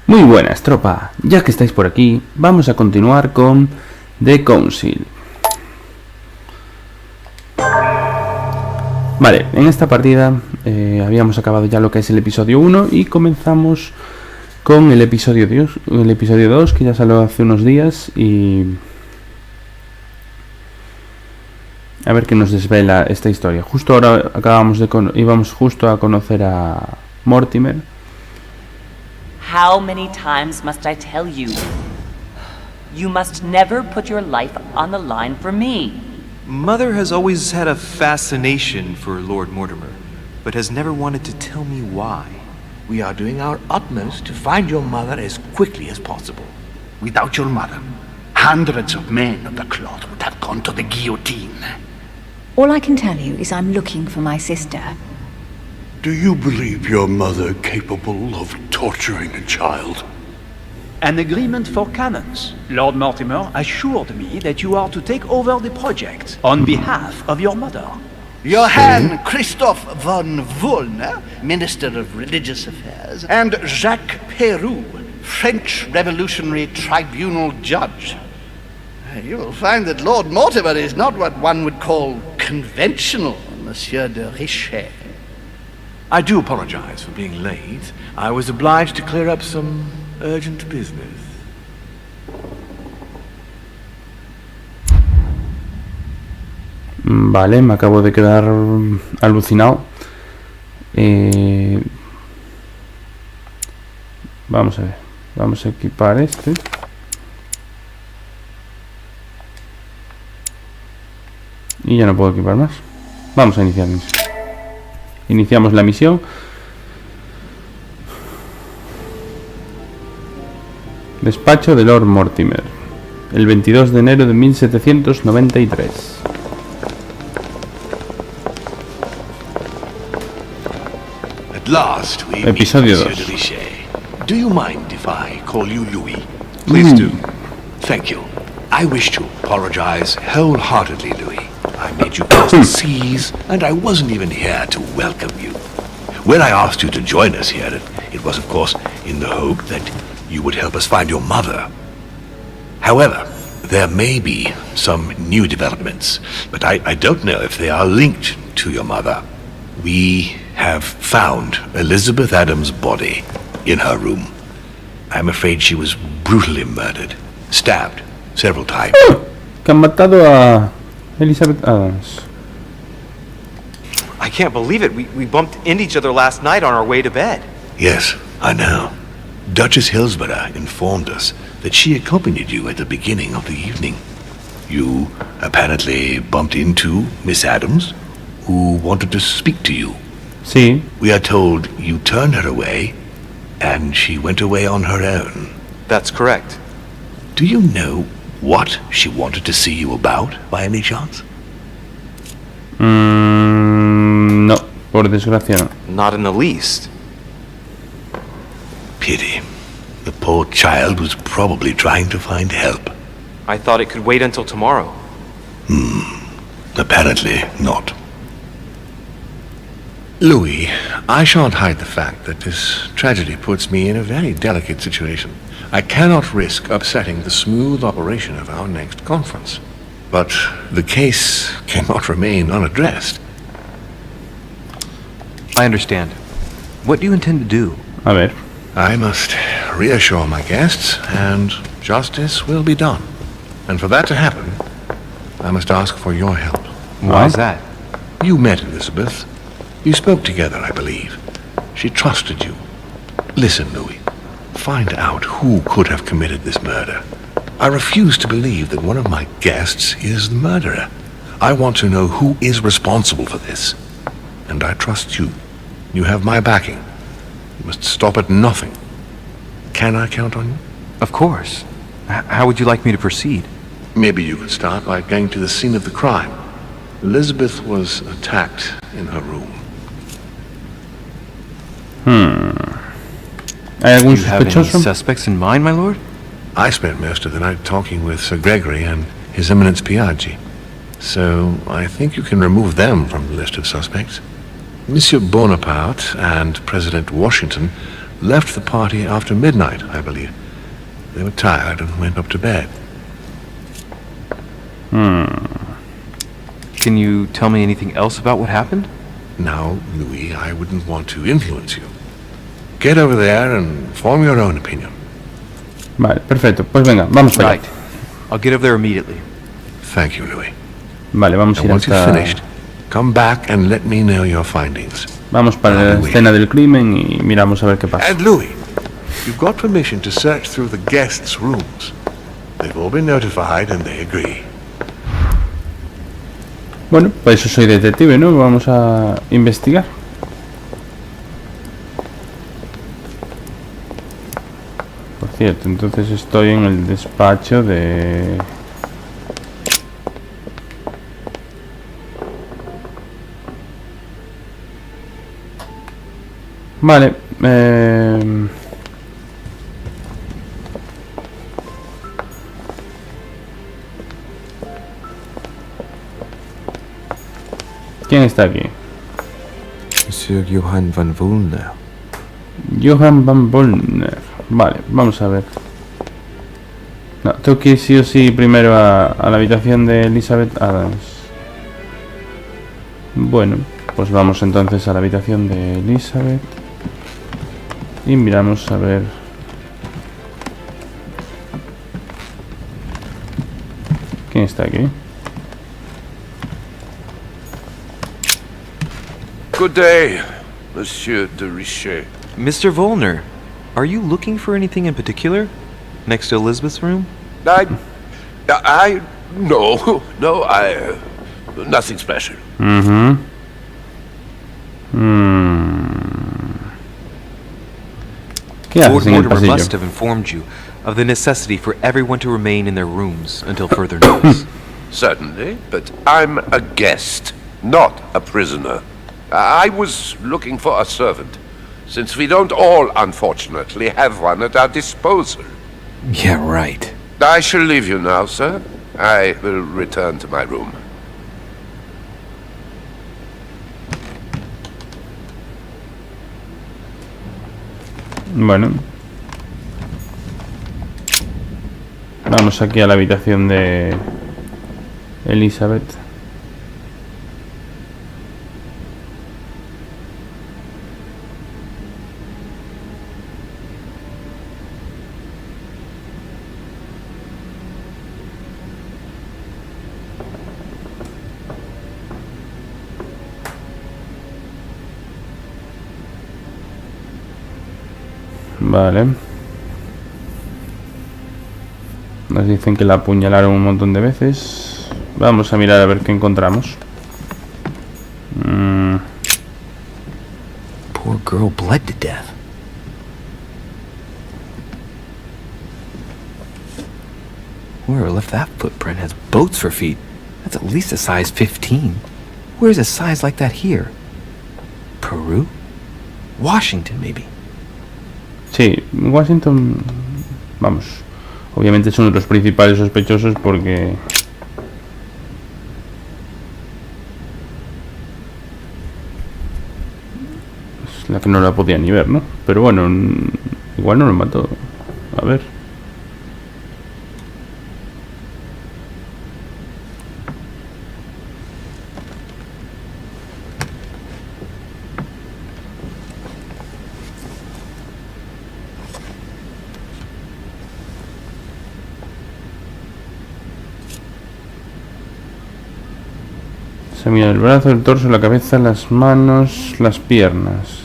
Muy buenas, tropa. Ya que estáis por aquí, vamos a continuar con The Council. Vale, en esta partida habíamos acabado ya lo que es el episodio 1 y comenzamos con el episodio 2, que ya salió hace unos días, y a ver qué nos desvela esta historia. Justo ahora íbamos justo a conocer a Mortimer. How many times must I tell you? You must never put your life on the line for me. Mother has always had a fascination for Lord Mortimer, but has never wanted to tell me why. We are doing our utmost to find your mother as quickly as possible. Without your mother, hundreds of men of the cloth would have gone to the guillotine. All I can tell you is I'm looking for my sister. Do you believe your mother capable of torturing a child? An agreement for cannons. Lord Mortimer assured me that you are to take over the project on behalf of your mother. Johann Christoph von Wollner, Minister of Religious Affairs, and Jacques Peroux, French Revolutionary Tribunal Judge. You will find that Lord Mortimer is not what one would call conventional, Monsieur de Richet. I do apologize for being late. I was obliged to clear up some urgent business. Vale, me acabo de quedar alucinado. Vamos a ver. Vamos a equipar este. Y ya no puedo equipar más. Vamos a iniciar. Iniciamos la misión. Despacho de Lord Mortimer. El 22 de enero de 1793. At last, we Episodio 2. Do you mind if I call you Louis? Please do. Thank you. I wish to apologize wholeheartedly, Louis. I made you cross the seas, and I wasn't even here to welcome you. When I asked you to join us here, it was, of course, in the hope that you would help us find your mother. However, there may be some new developments, but I don't know if they are linked to your mother. We have found Elizabeth Adams' body in her room. I'm afraid she was brutally murdered, stabbed several times. Que han matado a Elizabeth Adams. I can't believe it. We bumped into each other last night on our way to bed. Yes, I know. Duchess Hillsborough informed us that she accompanied you at the beginning of the evening. You apparently bumped into Miss Adams, who wanted to speak to you. Sí. We are told you turned her away, and she went away on her own. That's correct. Do you know what she wanted to see you about, by any chance? No, por desgracia no. Not in the least. Pity. The poor child was probably trying to find help. I thought it could wait until tomorrow. Apparently not. Louis, I shan't hide the fact that this tragedy puts me in a very delicate situation. I cannot risk upsetting the smooth operation of our next conference. But the case cannot remain unaddressed. I understand. What do you intend to do? A ver. I must reassure my guests, and justice will be done. And for that to happen, I must ask for your help. Why is that? You met Elizabeth. You spoke together, I believe. She trusted you. Listen, Louis. Find out who could have committed this murder. I refuse to believe that one of my guests is the murderer. I want to know who is responsible for this. And I trust you. You have my backing. You must stop at nothing. Can I count on you? Of course. How would you like me to proceed? Maybe you could start by going to the scene of the crime. Elizabeth was attacked in her room. ¿Hay algún Do you have any sospechoso? suspects in mind, my lord? I spent most of the night talking with Sir Gregory and His Eminence Piaggi. So I think you can remove them from the list of suspects. Monsieur Bonaparte and President Washington left the party after midnight, I believe. They were tired and went up to bed. Can you tell me anything else about what happened? Now, Louis, I wouldn't want to influence you. Get over there and form your own opinion. Vale, perfecto. Pues venga, vamos para allá. Right. I'll get over there immediately. Thank you, Louis. Vale, vamos a And ir once you've hasta... finished, come back and let me know your findings. Vamos para la escena del crimen y miramos a ver qué pasa. And Louis, you've got permission to search through the guests' rooms. They've all been notified and they agree. Bueno, pues eso, soy detective, ¿no? Vamos a investigar. Por cierto, entonces estoy en el despacho de... Vale, ¿quién está aquí? Monsieur Johann van Vulner. Johann van Vulner. Vale, vamos a ver. No, tengo que ir sí o sí primero a la habitación de Elizabeth Adams. Bueno, pues vamos entonces a la habitación de Elizabeth y miramos a ver. ¿Quién está aquí? Good day, Monsieur de Richet. Mr. Vulner, are you looking for anything in particular? Next to Elizabeth's room? No, nothing special. ¿Qué haces Lord en el Mortimer pasillo? must have informed you of the necessity for everyone to remain in their rooms until further notice. Certainly, but I'm a guest, not a prisoner. I was looking for a servant, since we don't all, unfortunately, have one at our disposal. Yeah, right. I shall leave you now, sir. I will return to my room. Bueno, vamos aquí a la habitación de Elizabeth. Vale. Nos dicen que la apuñalaron un montón de veces. Vamos a mirar a ver qué encontramos. Poor girl bled to death. Whoever left that footprint has boats for feet. That's at least a size 15. Where's a size like that here? Peru? Washington, maybe. Sí, Washington, vamos, obviamente son los principales sospechosos porque es la que no la podía ni ver, ¿no? Pero bueno, igual no lo mató. A ver. Examina el brazo, el torso, la cabeza, las manos, las piernas.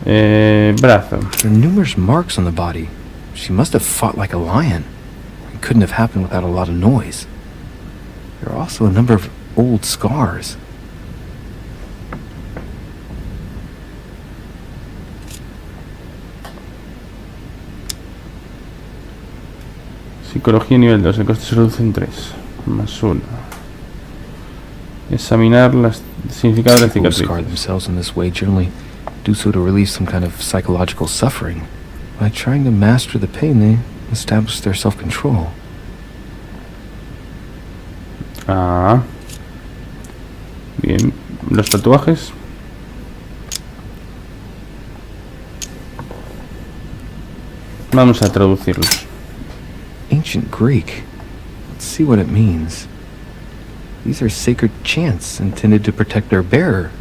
Brazo. There are numerous marks on the body. She must have fought like a lion. It couldn't have happened without a lot of noise. There are also a number of old scars. Psicología nivel 2, el coste se reduce en 3. Más 1. Examinar las significados de People who scar cicatrices. themselves in this way generally do so to relieve some kind of psychological suffering. By trying to master the pain, they establish their self-control. Ah. Bien. Los tatuajes. Vamos a traducirlos. Ancient Greek. Let's see what it means. These are sacred chants intended to protect their bearer.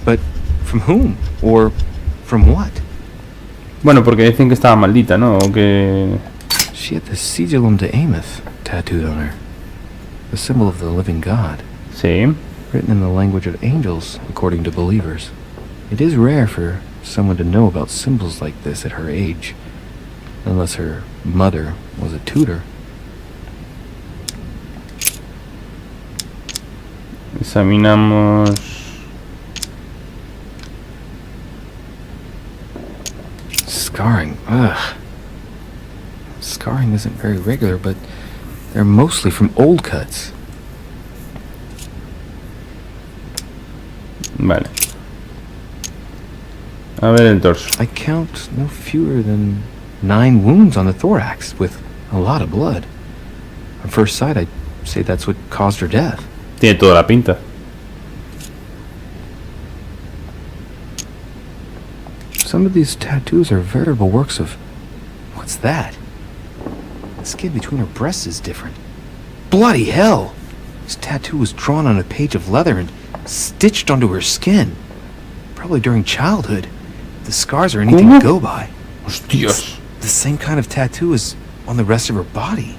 But from whom? Or from what? Bueno, porque dicen que estaba maldita, ¿no? O que... She had the sigillum de Ameth tattooed on her. The symbol of the living God. Sí. Written in the language of angels, according to believers. It is rare for someone to know about symbols like this at her age. Unless her mother was a tutor. Examinamos... Scarring. Ugh. Scarring isn't very regular, but they're mostly from old cuts. Vale. A ver el torso. I count no fewer than 9 wounds on the thorax, with a lot of blood. On first sight, I'd say that's what caused her death. Tiene toda la pinta. Some of these tattoos are veritable works of... What's that? The skin between her breasts is different. Bloody hell! This tattoo was drawn on a page of leather and stitched onto her skin. Probably during childhood. The scars are anything to go by. Hostias. The same kind of tattoo as on the rest of her body.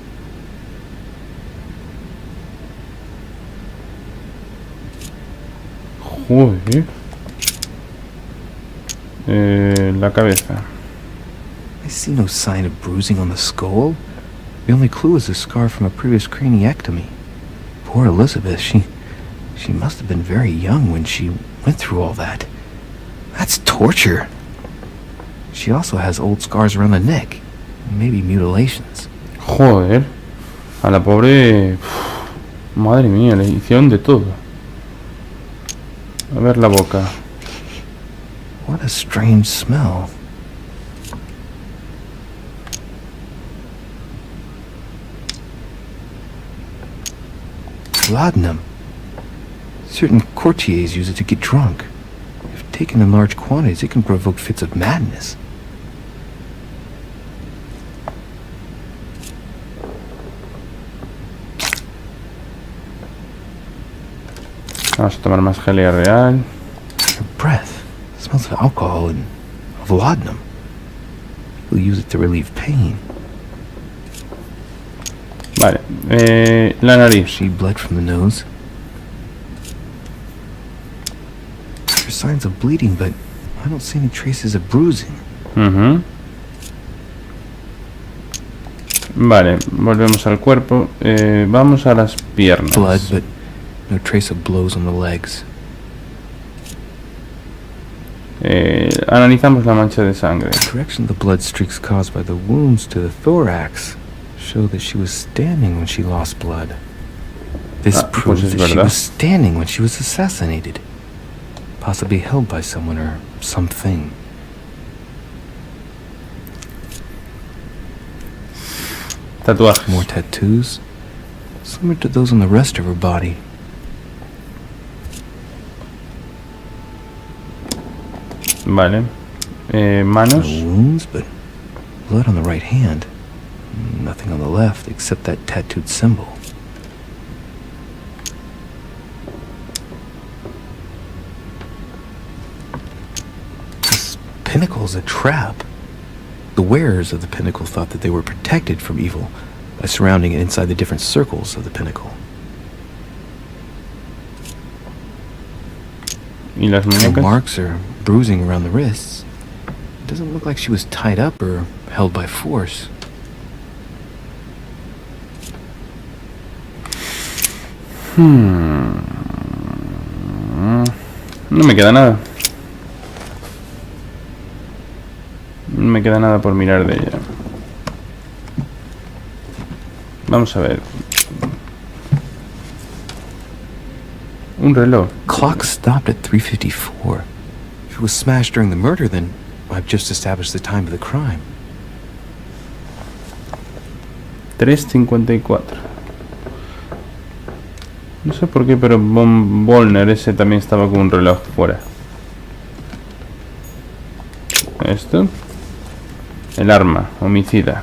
Joder. La cabeza. I see no sign of bruising on the skull. The only clue is a scar from a previous craniectomy. Poor Elizabeth, she must have been very young when she went through all that. That's torture. She also has old scars around the neck. Maybe mutilations. Joder. A la pobre... Madre mía, le hicieron de todo. A ver la boca. What a strange smell. Laudanum. Certain courtiers use it to get drunk. If taken in large quantities, it can provoke fits of madness. Vamos a tomar más gelea real. Her breath smells of alcohol and of laudanum. People use it to relieve pain. Vale, la nariz. She bled from the nose. There are signs of bleeding, but I don't see any traces of bruising. Vale, volvemos al cuerpo. Vamos a las piernas. Blood, but no trace of blows on the legs. Analizamos la mancha de sangre. The direction of the blood streaks caused by the wounds to the thorax show that she was standing when she lost blood. This proves that she was standing when she was assassinated. Possibly held by someone or something. Tatuajes. More tattoos, similar to those on the rest of her body. Vale. Manos. No wounds, but blood on the right hand. Nothing on the left except that tattooed symbol. This pinnacle is a trap. The wearers of the pinnacle thought that they were protected from evil by surrounding it inside the different circles of the pinnacle. Y las The muñecas. marks are bruising around the wrists. It doesn't look like she was tied up or held by force. No me queda nada. No me queda nada por mirar de ella. Vamos a ver. Un reloj. Clock stopped at 3:54. If it was smashed during the murder, then I've just established the time of the crime. 3:54. No sé por qué, pero Von Bollner ese también estaba con un reloj fuera. Esto. El arma, homicida.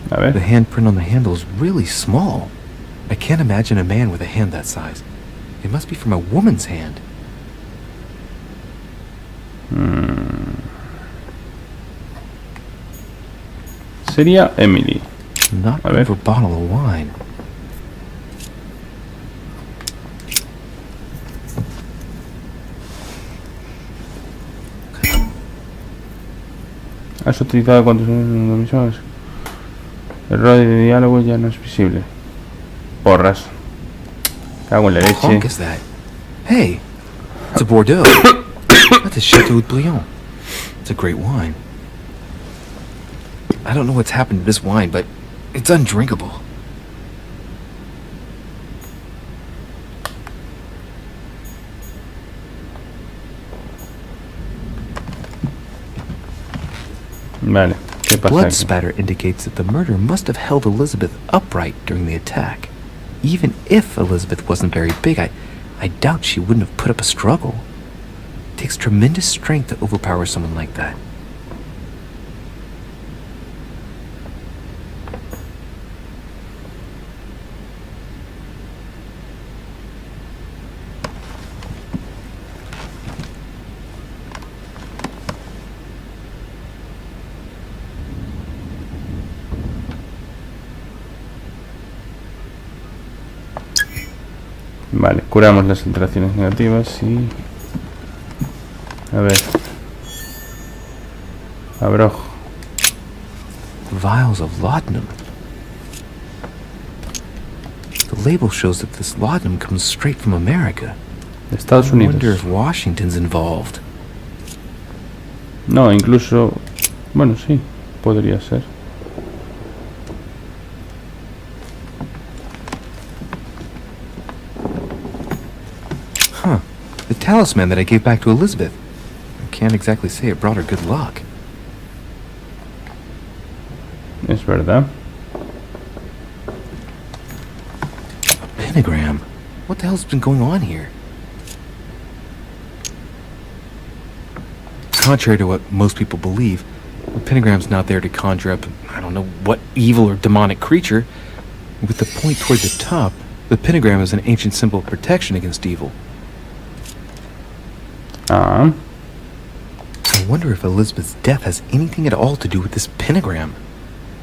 A ver. The handprint on the handle is really small. I can't imagine a man with a hand that size. It must be from a woman's hand. Sería Emily. Not A ver. over a bottle of wine. Has utilizado cuántos emisiones. El radio de diálogo ya no es visible. Porras. Cago en la What honk leche. is that? Hey, it's a Bordeaux. That's a Chateau de Bouillon. It's a great wine. I don't know what's happened to this wine, but it's undrinkable. Vale, ¿qué pasa Blood aquí? spatter indicates that the murder must have held Elizabeth upright during the attack. Even if Elizabeth wasn't very big, I doubt she wouldn't have put up a struggle. It takes tremendous strength to overpower someone like that. Vale, curamos las alteraciones negativas y... A ver. Abrojo. Vials of laudanum. The label shows that this laudanum comes straight from America. De Estados I wonder Unidos. if Washington's involved. No, incluso... Bueno, sí, podría ser. Huh. The talisman that I gave back to Elizabeth. I can't exactly say it brought her good luck. Es verdad. Pentagram. What the hell's been going on here? Contrary to what most people believe, the pentagram's not there to conjure up, I don't know what evil or demonic creature. With the point toward the top, the pentagram is an ancient symbol of protection against evil. Ah, I wonder if Elizabeth's death has anything at all to do with this pentagram.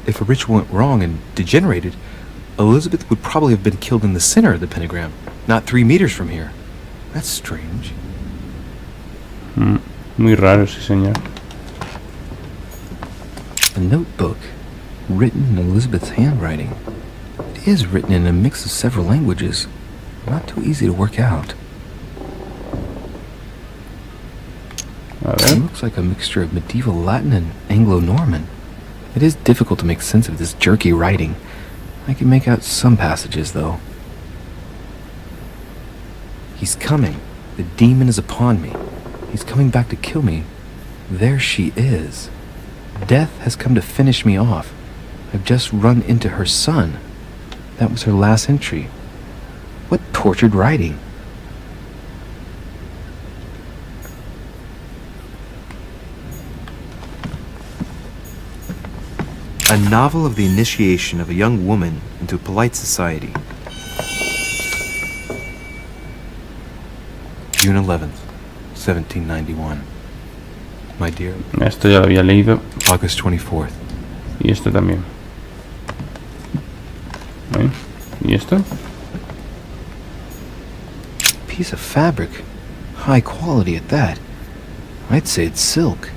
If a ritual went wrong and degenerated, Elizabeth would probably have been killed in the center of the pentagram, not 3 meters from here. That's strange. muy raro, sí señor. A notebook, written in Elizabeth's handwriting. It is written in a mix of several languages. Not too easy to work out. A It ver. looks like a mixture of medieval Latin and Anglo-Norman. It is difficult to make sense of this jerky writing. I can make out some passages, though. He's coming. The demon is upon me. He's coming back to kill me. There she is. Death has come to finish me off. I've just run into her son. That was her last entry. What tortured writing. A novel of the initiation of a young woman into polite society. June 11th, 1791. My dear, Esto ya lo había leído. August 24th. Y esto también. ¿Eh? ¿Y esto? Piece of fabric. High quality at that. I'd say it's silk.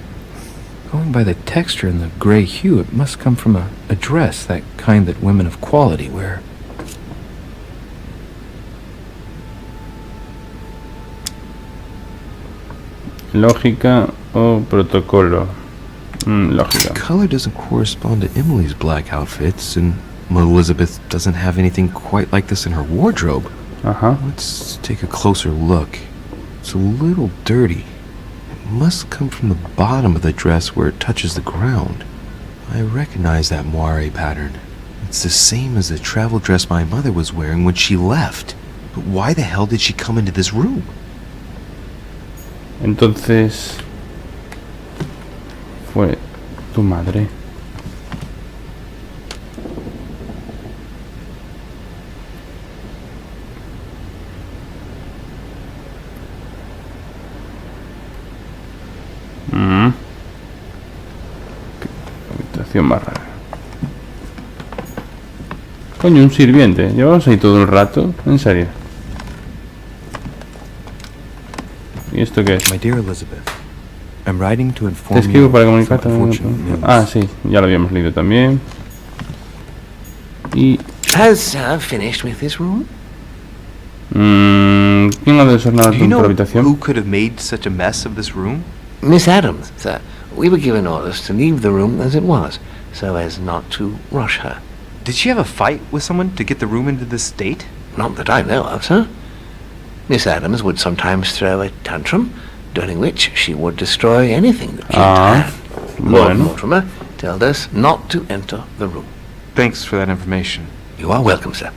Going by the texture and the gray hue, it must come from a dress, that kind that women of quality wear. Lógica o protocolo. Lógica. Color doesn't correspond to Emily's black outfits, and Elizabeth doesn't have anything quite like this in her wardrobe. Ajá. Let's take a closer look. It's a little dirty. It must come from the bottom of the dress where it touches the ground. I recognize that moire pattern. It's the same as the travel dress my mother was wearing when she left. But why the hell did she come into this room? Entonces... fue tu madre. Qué habitación más rara. Coño, un sirviente. Llevamos ahí todo el rato. En serio. ¿Y esto qué es? My dear Elizabeth, I'm writing to Te inform escribo you para of comunicar some también. unfortunate news. Ah, sí, ya lo habíamos leído también. Y... Has finished with this room? ¿quién ha desordenado Do you tu know habitación? who could have made such a mess of this room? Miss Adams, sir. We were given orders to leave the room as it was, so as not to rush her. Did she have a fight with someone to get the room into this state? Not that I know of, sir. Miss Adams would sometimes throw a tantrum, during which she would destroy anything that came to hand. Lord bueno. Mortimer told us not to enter the room. Thanks for that information. You are welcome, sir.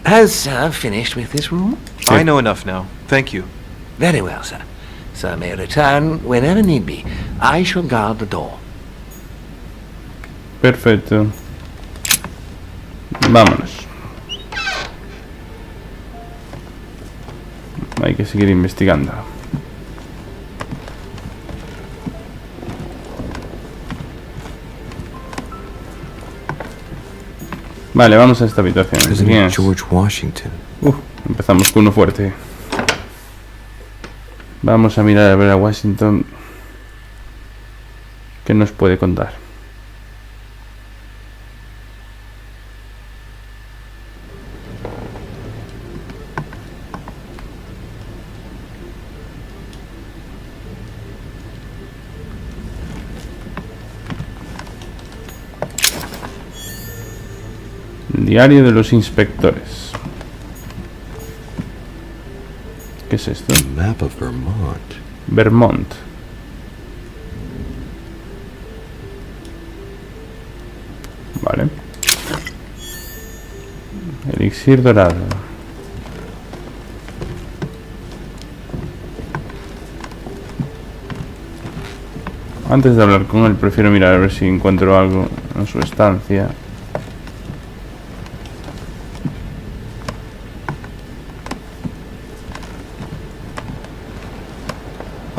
Has finished with this room? Sí. I know enough now. Thank you. Very well, sir. Sir may return whenever need be. I shall guard the door. Perfecto. Vámonos. Hay que seguir investigando. Vale, vamos a esta habitación. ¿Quién President es? George Washington. Empezamos con uno fuerte. Vamos a mirar a ver a Washington. ¿Qué nos puede contar? Diario de los inspectores. ¿Qué es esto? A map of Vermont. Vermont. Vale. Elixir dorado. Antes de hablar con él, prefiero mirar a ver si encuentro algo en su estancia.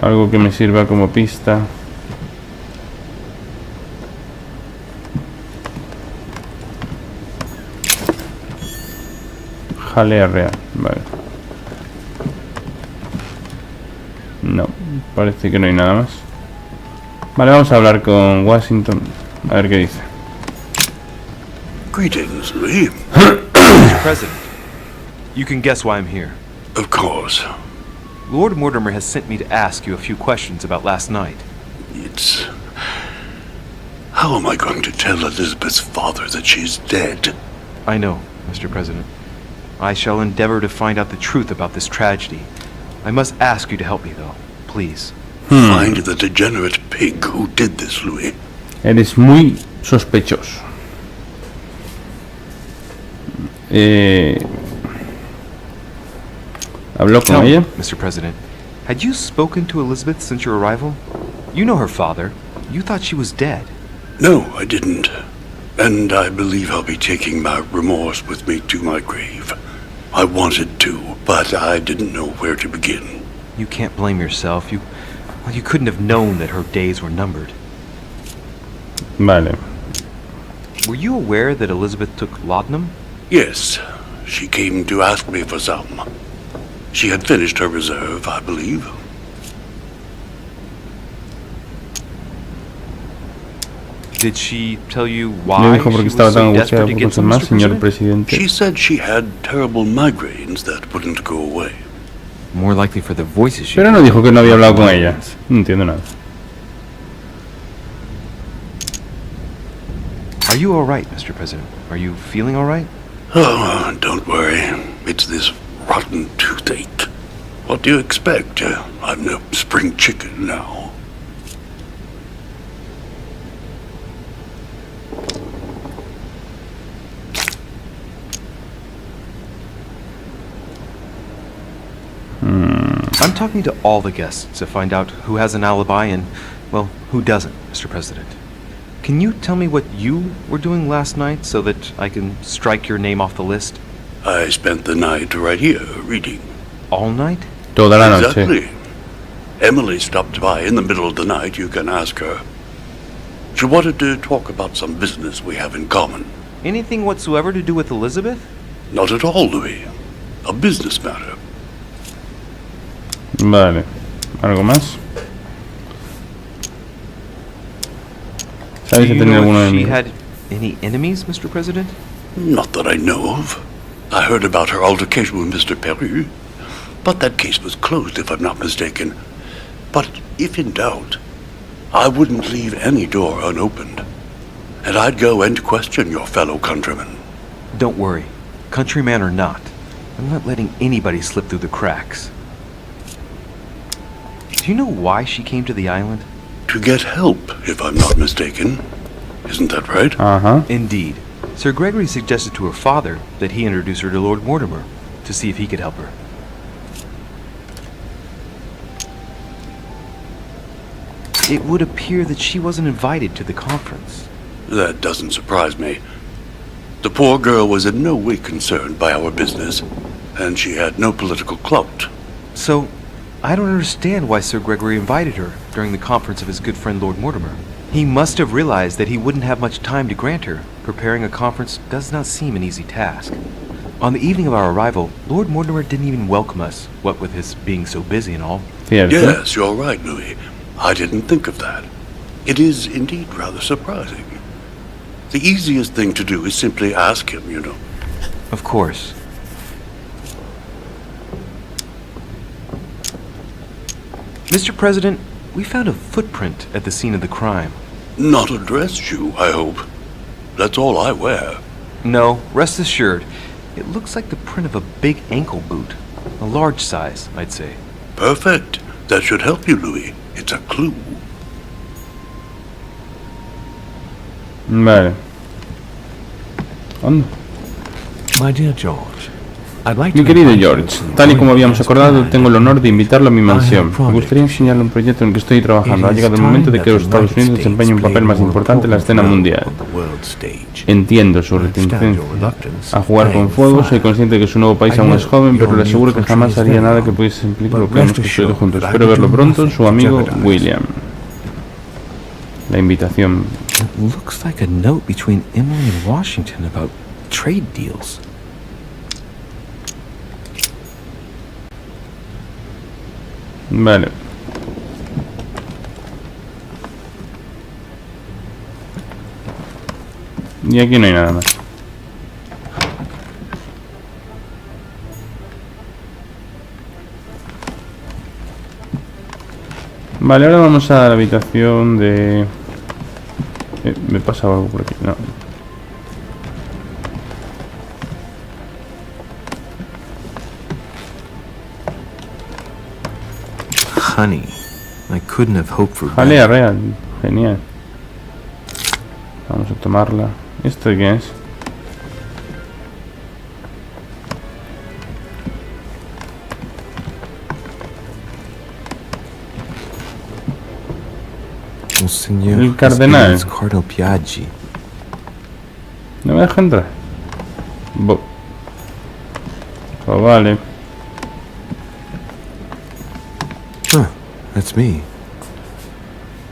Algo que me sirva como pista. Jalea real, vale. No, parece que no hay nada más. Vale, vamos a hablar con Washington. A ver qué dice. Greetings, Lee. Mr. President, you can guess why I'm here. Of course. Lord Mortimer has sent me to ask you a few questions about last night. It's... How am I going to tell Elizabeth's father that she's dead? I know, Mr. President. I shall endeavor to find out the truth about this tragedy. I must ask you to help me, though. Please. Find the degenerate pig who did this, Louis. Eres muy sospechoso. ¿Habló con Tell me, ella? Mr. President, had you spoken to Elizabeth since your arrival? You know her father. You thought she was dead. No, I didn't. And I believe I'll be taking my remorse with me to my grave. I wanted to, but I didn't know where to begin. You can't blame yourself. You couldn't have known that her days were numbered. Vale. Were you aware that Elizabeth took laudanum? Yes, she came to ask me for some. She had finished her reserve, I believe. Did she tell you Le why dijo porque she estaba was tan so angustiada desperate to por get some, más, Mr. señor President? presidente. She said she had terrible migraines that wouldn't go away. More likely for the voices she Pero no heard. dijo que no había hablado con ella. No entiendo nada. Are you all right, Mr. President? Are you feeling all right? Oh, don't worry. It's this rotten toothache. What do you expect? I'm no spring chicken now. I'm talking to all the guests to find out who has an alibi and Well, who doesn't, Mr. President? Can you tell me what you were doing last night so that I can strike your name off the list? I spent the night right here, reading. All night? Toda la noche. Exactly. Emily stopped by in the middle of the night, you can ask her. She wanted to talk about some business we have in common. Anything whatsoever to do with Elizabeth? Not at all, Louis. A business matter. Vale. ¿Algo más? ¿Sabes si tenía alguno de she enemigos? had any enemies, Mr. President? Not that I know of. I heard about her altercation with Mr. Peru, but that case was closed, if I'm not mistaken. But if in doubt, I wouldn't leave any door unopened. And I'd go and question your fellow countrymen. Don't worry. Countryman or not, I'm not letting anybody slip through the cracks. Do you know why she came to the island? To get help, if I'm not mistaken. Isn't that right? Ajá. Indeed. Sir Gregory suggested to her father that he introduce her to Lord Mortimer to see if he could help her. It would appear that she wasn't invited to the conference. That doesn't surprise me. The poor girl was in no way concerned by our business, and she had no political clout. So, I don't understand why Sir Gregory invited her during the conference of his good friend Lord Mortimer. He must have realized that he wouldn't have much time to grant her. Preparing a conference does not seem an easy task. On the evening of our arrival, Lord Mortimer didn't even welcome us, what with his being so busy and all. Cierto. Yes, you're right, Louis. I didn't think of that. It is indeed rather surprising. The easiest thing to do is simply ask him, you know. Of course. Mr. President, we found a footprint at the scene of the crime. Not a dress shoe, I hope. That's all I wear. No, rest assured. It looks like the print of a big ankle boot. A large size, I'd say. Perfect. That should help you, Louis. It's a clue. Vale. ¿Dónde? My dear George, I'd like Mi to querido invite you George, to tal y join como me habíamos as acordado, client. tengo el honor de invitarlo a mi mansión. I have Me gustaría enseñarle un proyecto en el que estoy trabajando. Ha It is llegado el momento de time que los that Estados the Unidos United desempeñen un States papel más play a more importante en la escena important mundial. role on the world stage. Entiendo su I understand reticencia your reluctance a jugar con playing fuego. fire. Soy consciente de que su nuevo país I aún know es joven, pero your le new aseguro que country jamás is haría very nada que young, pudiese implicar but lo que hemos rest construido assured juntos. that I Espero would verlo do pronto. nothing Su to amigo jeopardize. William. La invitación. It looks like a note between Emily and Washington about trade deals. Vale. Y aquí no hay nada más. Vale, ahora vamos a la habitación de... me pasa algo por aquí, no. Honey, I couldn't have hoped for Jalea real, genial. Vamos a tomarla. ¿Esto de qué es? Monsignor, El cardenal. His Cardinal Piaggi. ¿No me deja entrar? Oh, vale. Huh, that's me.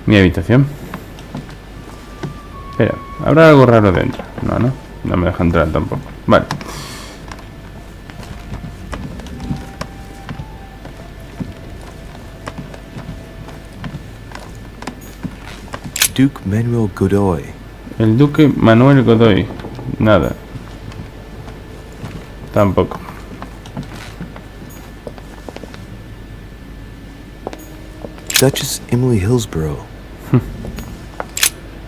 Mi habitación. Espera, ¿habrá algo raro dentro? No, no me deja entrar tampoco. Vale. Duke Manuel Godoy. El duque Manuel Godoy. Nada. Tampoco. Duchess Emily Hillsborough.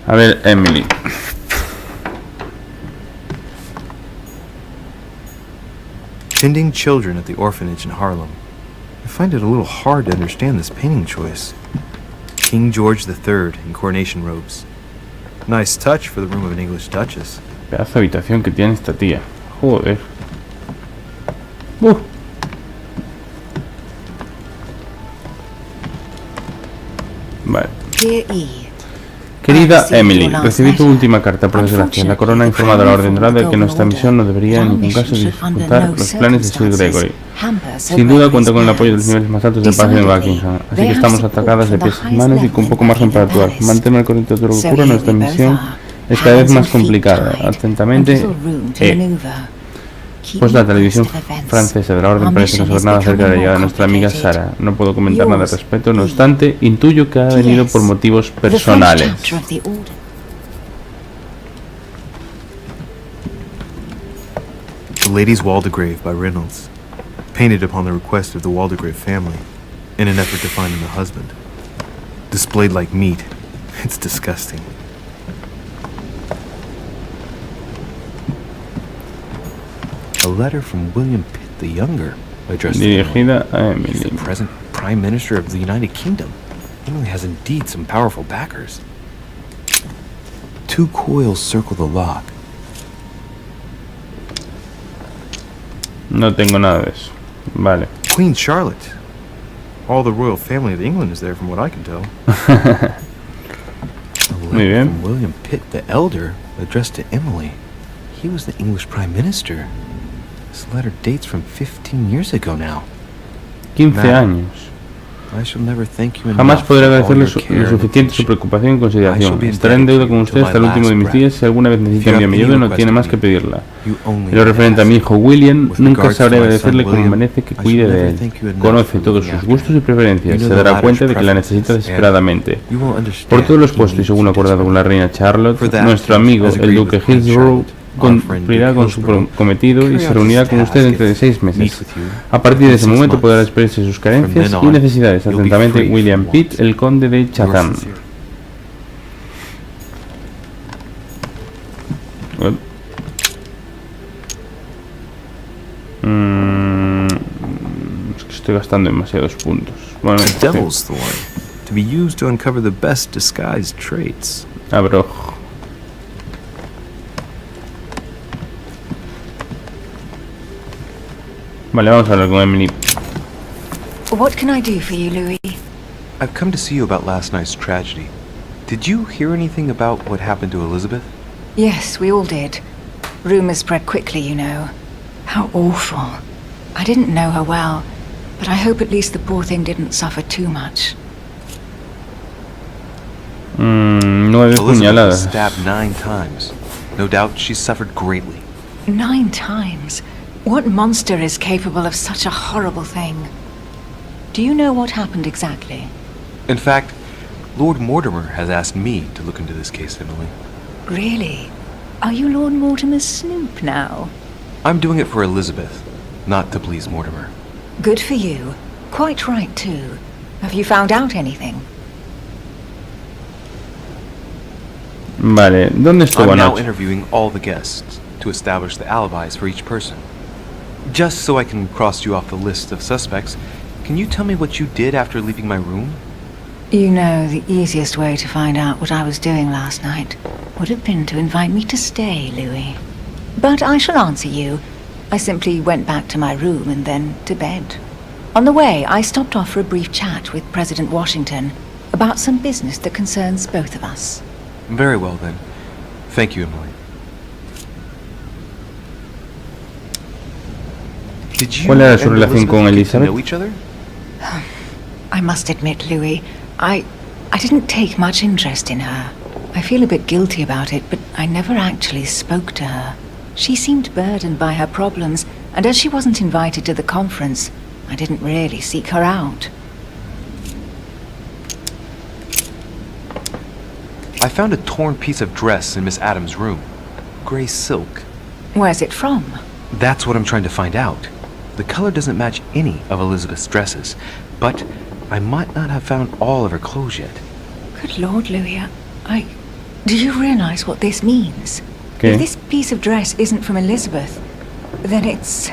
A ver, Emily. Tending children at the orphanage in Harlem. I find it a little hard to understand this painting choice. King George III in coronation robes. Nice touch for the room of an English duchess. Pedazo de habitación que tiene esta tía. Joder. Dear E. Querida Emily, recibí tu última carta, por desgracia. La corona ha informado a la Orden Dorada de que nuestra misión no debería en ningún caso dificultar los planes de Sir Gregory. Sin duda cuento con el apoyo de los niveles más altos del Palacio de Buckingham, así que estamos atacadas de pies y manos y con poco margen para actuar. Manténme al corriente de todo lo que ocurra, nuestra misión es cada vez más complicada. Atentamente, Pues la televisión francesa de la Orden parece no saber nada acerca de la llegada de nuestra amiga Sara. No puedo comentar nada al respecto, no obstante, intuyo que ha venido por motivos personales. The Lady's Waldegrave by Reynolds, painted upon the request of the Waldegrave family, in an effort to find him a husband. Displayed like meat. It's disgusting. A letter from William Pitt the Younger, addressed to Dirigida a Emily. He's the present Prime Minister of the United Kingdom. Emily has indeed some powerful backers. 2 coils circle the lock. No tengo nada de eso. Vale. Queen Charlotte. All the royal family of England is there from what I can tell. Muy bien. From William Pitt the Elder, addressed to Emily. He was the English Prime Minister. This letter dates from 15 years ago now. 15 años. I shall never thank you Jamás enough podré for all agradecerle your care lo and suficiente su attention. preocupación y consideración. I shall be Estaré en deuda con indebted usted to hasta el my último de mis last días. Si alguna vez necesita If you mi have ayuda, any no tiene más que request pedirla. you only En lo referente a mi hijo William, With nunca regards sabré to my agradecerle son como William, merece que I shall cuide de never él. thank you enough Conoce for todos looking sus after gustos y preferencias. You know Se the dará latter's cuenta de que la preferences, necesita and desesperadamente. you will understand Por todos los he puestos y needs según you acordado con la reina Charlotte, For that, nuestro amigo, as el agreed duque with Queen Hillsborough, Charlotte, cumplirá con su cometido y se reunirá con usted dentro de 6 meses. meet with you A partir de ese in 6 momento months. podrá expresarse sus carencias From y then on, necesidades. you'll be Atentamente, free William from Pitt, want. el conde de Chatham. Yours sincerely. Es que estoy gastando demasiados puntos. Bueno, The Devil's Thorn, to be used to uncover the best disguised traits. abro. Vale, vamos a hablar con Emily. What can I do for you, Louis? I've come to see you about last night's tragedy. Did you hear anything about what happened to Elizabeth? Yes, we all did. Rumors spread quickly, you know. How awful. I didn't know her well, but I hope at least the poor thing didn't suffer too much. 9 Elizabeth was puñaladas. stabbed 9 times. No doubt she suffered greatly. 9 times? What monster is capable of such a horrible thing? Do you know what happened exactly? In fact, Lord Mortimer has asked me to look into this case, Emily. Really? Are you Lord Mortimer's snoop now? I'm doing it for Elizabeth, not to please Mortimer. Good for you. Quite right, too. Have you found out anything? Vale, ¿dónde estuvo I'm now anoche? interviewing all the guests to establish the alibis for each person. Just so I can cross you off the list of suspects, can you tell me what you did after leaving my room? You know, the easiest way to find out what I was doing last night would have been to invite me to stay, Louis. But I shall answer you. I simply went back to my room and then to bed. On the way, I stopped off for a brief chat with President Washington about some business that concerns both of us. Very well, then. Thank you, Emily. Did you ¿Cuál era su and relación con Elizabeth get to Elizabeth? know each other? I must admit, Louis, I didn't take much interest in her. I feel a bit guilty about it, but I never actually spoke to her. She seemed burdened by her problems, and as she wasn't invited to the conference, I didn't really seek her out. I found a torn piece of dress in Miss Adams' room. Gray silk. Where's it from? That's what I'm trying to find out. The color doesn't match any of Elizabeth's dresses, but I might not have found all of her clothes yet. Good Lord, Louis, do you realize what this means? Okay. If this piece of dress isn't from Elizabeth, then it's...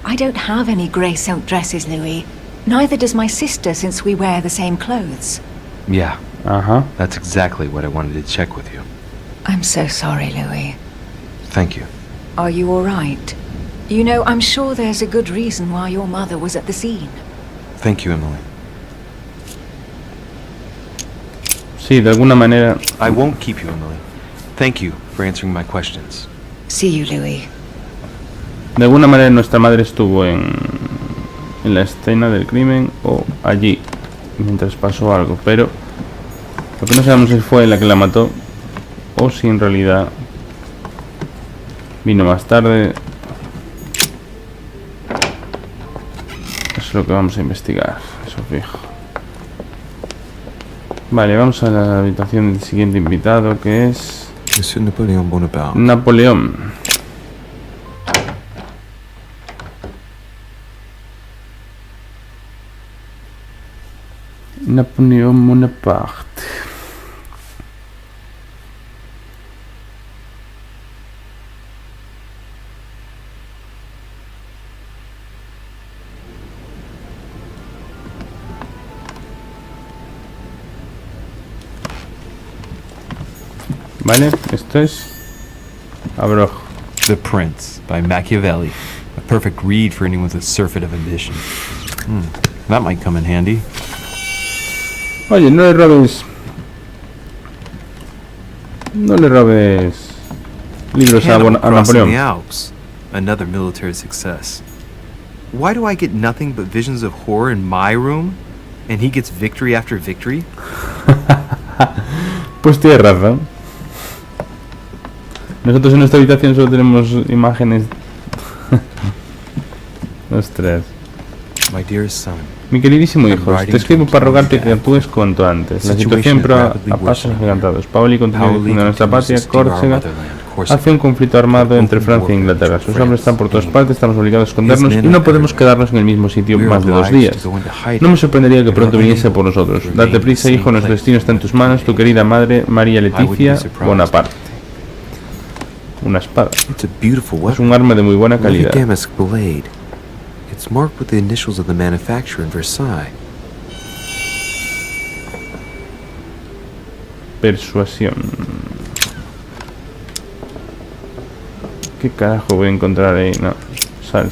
I don't have any grey silk dresses, Louis. Neither does my sister, since we wear the same clothes. Yeah, Ajá. that's exactly what I wanted to check with you. I'm so sorry, Louis. Thank you. Are you all right? You know, I'm sure there's a good reason why your mother was at the scene. Thank you, Emily. Sí, de alguna manera. I won't keep you, Emily. Thank you for answering my questions. See you, Louis. De alguna manera nuestra madre estuvo en la escena del crimen o allí mientras pasó algo, pero lo que no sabemos si fue la que la mató o si en realidad vino más tarde. Eso es lo que vamos a investigar, eso fijo. Vale, vamos a la habitación del siguiente invitado, que es Monsieur Napoleón Bonaparte. Napoleón. Napoleón Bonaparte. Vale, esto es Abroj. The Prince by Machiavelli. A perfect read for anyone with a surfeit of ambition. That might come in handy. Oye, no le robes libros a Crossing the Napoleón. Alps. Another military success. Why do I get nothing but visions of horror in my room, and he gets victory after victory? Pues tienes razón. Nosotros en nuestra habitación solo tenemos imágenes. Ostras. My dearest son. Mi queridísimo hijo, te escribo para rogarte que actúes cuanto antes. La situación a pasos agigantados. Paoli continúa diciendo nuestra patria, Córcega, hace un conflicto armado entre Francia e Inglaterra. Sus hombres están por todas partes, estamos obligados a escondernos y no podemos quedarnos en el mismo sitio más de 2 días. No me sorprendería que pronto viniese por nosotros. Date prisa, hijo, nuestro destino está en tus manos, tu querida madre, María Leticia Bonaparte. Una espada. Es un arma de muy buena calidad. It's marked with the initials of the manufacturer in Versailles. Persuasión. ¿Qué carajo voy a encontrar ahí? No, sal.